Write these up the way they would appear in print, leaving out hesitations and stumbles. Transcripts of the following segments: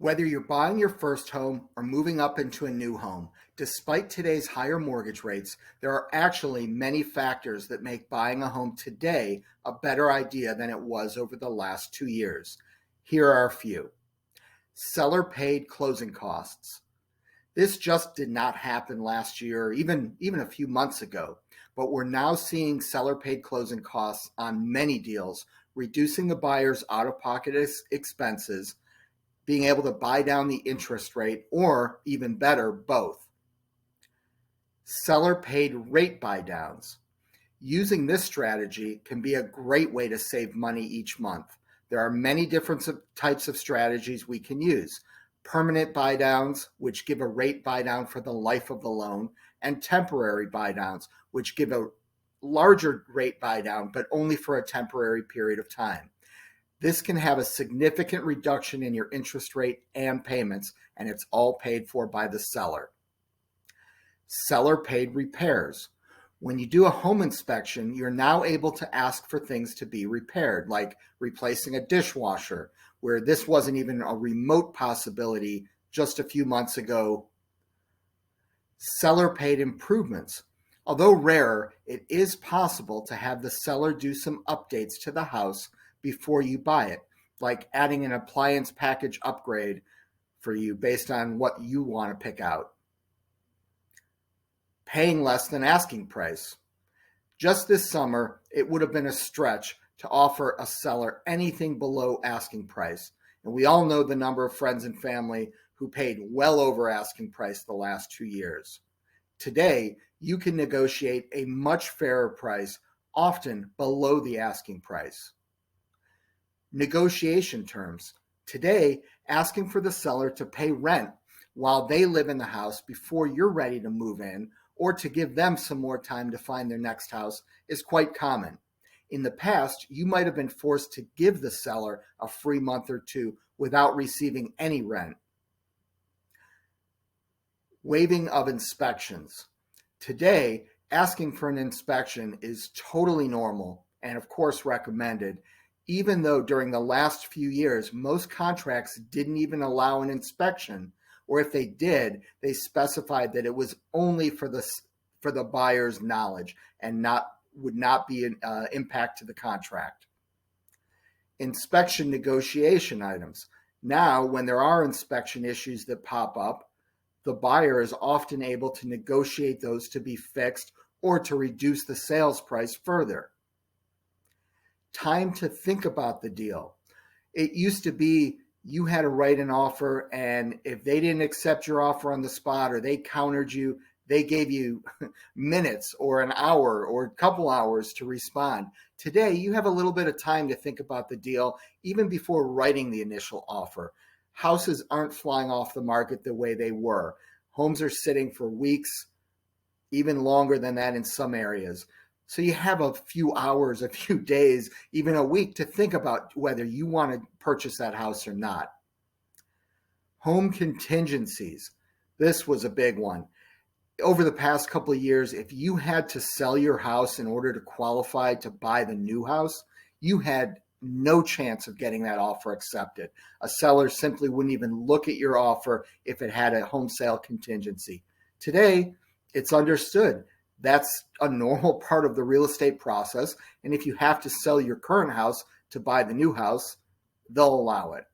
Whether you're buying your first home or moving up into a new home, despite today's higher mortgage rates, there are actually many factors that make buying a home today a better idea than it was over the last 2 years. Here are a few. Seller paid closing costs. This just did not happen last year, or even a few months ago, but we're now seeing seller paid closing costs on many deals, reducing the buyer's out-of-pocket expenses, being able to buy down the interest rate, or even better, both. Seller paid rate buy downs. Using this strategy can be a great way to save money each month. There are many different types of strategies we can use. Permanent buy downs, which give a rate buy down for the life of the loan, and temporary buy downs, which give a larger rate buy down, but only for a temporary period of time. This can have a significant reduction in your interest rate and payments, and it's all paid for by the seller. Seller paid repairs. When you do a home inspection, you're now able to ask for things to be repaired, like replacing a dishwasher, where this wasn't even a remote possibility just a few months ago. Seller paid improvements. Although rare, it is possible to have the seller do some updates to the house before you buy it, like adding an appliance package upgrade for you based on what you want to pick out. Paying less than asking price. Just this summer, it would have been a stretch to offer a seller anything below asking price. And we all know the number of friends and family who paid well over asking price the last 2 years. Today, you can negotiate a much fairer price, often below the asking price. Negotiation terms. Today, asking for the seller to pay rent while they live in the house before you're ready to move in, or to give them some more time to find their next house, is quite common. In the past, you might have been forced to give the seller a free month or two without receiving any rent. Waiving of inspections. Today, asking for an inspection is totally normal and, of course, recommended, even though during the last few years, most contracts didn't even allow an inspection, or if they did, they specified that it was only for the buyer's knowledge and would not be an impact to the contract. Inspection negotiation items. Now, when there are inspection issues that pop up, the buyer is often able to negotiate those to be fixed or to reduce the sales price further. Time to think about the deal. It used to be you had to write an offer, and if they didn't accept your offer on the spot or they countered you, they gave you minutes or an hour or a couple hours to respond. Today, you have a little bit of time to think about the deal even before writing the initial offer. Houses aren't flying off the market the way they were. Homes are sitting for weeks, even longer than that in some areas. So you have a few hours, a few days, even a week to think about whether you want to purchase that house or not. Home contingencies. This was a big one. Over the past couple of years, if you had to sell your house in order to qualify to buy the new house, you had no chance of getting that offer accepted. A seller simply wouldn't even look at your offer if it had a home sale contingency. Today, it's understood. That's a normal part of the real estate process. And if you have to sell your current house to buy the new house, they'll allow it.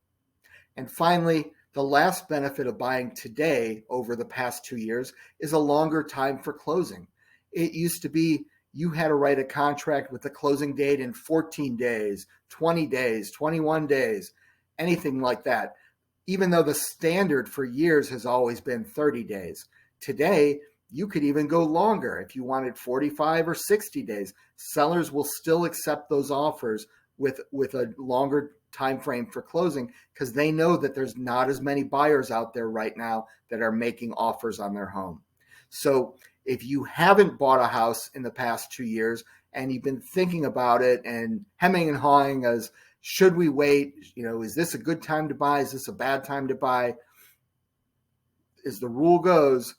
And finally, the last benefit of buying today over the past 2 years is a longer time for closing. It used to be you had to write a contract with the closing date in 14 days, 20 days, 21 days, anything like that, even though the standard for years has always been 30 days. Today, you could even go longer if you wanted 45 or 60 days. Sellers will still accept those offers with a longer time frame for closing because they know that there's not as many buyers out there right now that are making offers on their home. So if you haven't bought a house in the past 2 years and you've been thinking about it and hemming and hawing as, should we wait? Is this a good time to buy? Is this a bad time to buy? As the rule goes,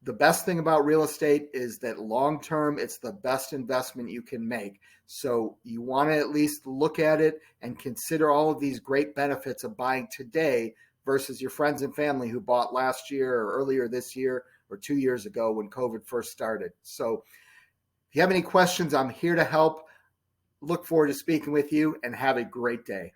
the best thing about real estate is that long-term, it's the best investment you can make. So you want to at least look at it and consider all of these great benefits of buying today versus your friends and family who bought last year or earlier this year or 2 years ago when COVID first started. So if you have any questions, I'm here to help. Look forward to speaking with you, and have a great day.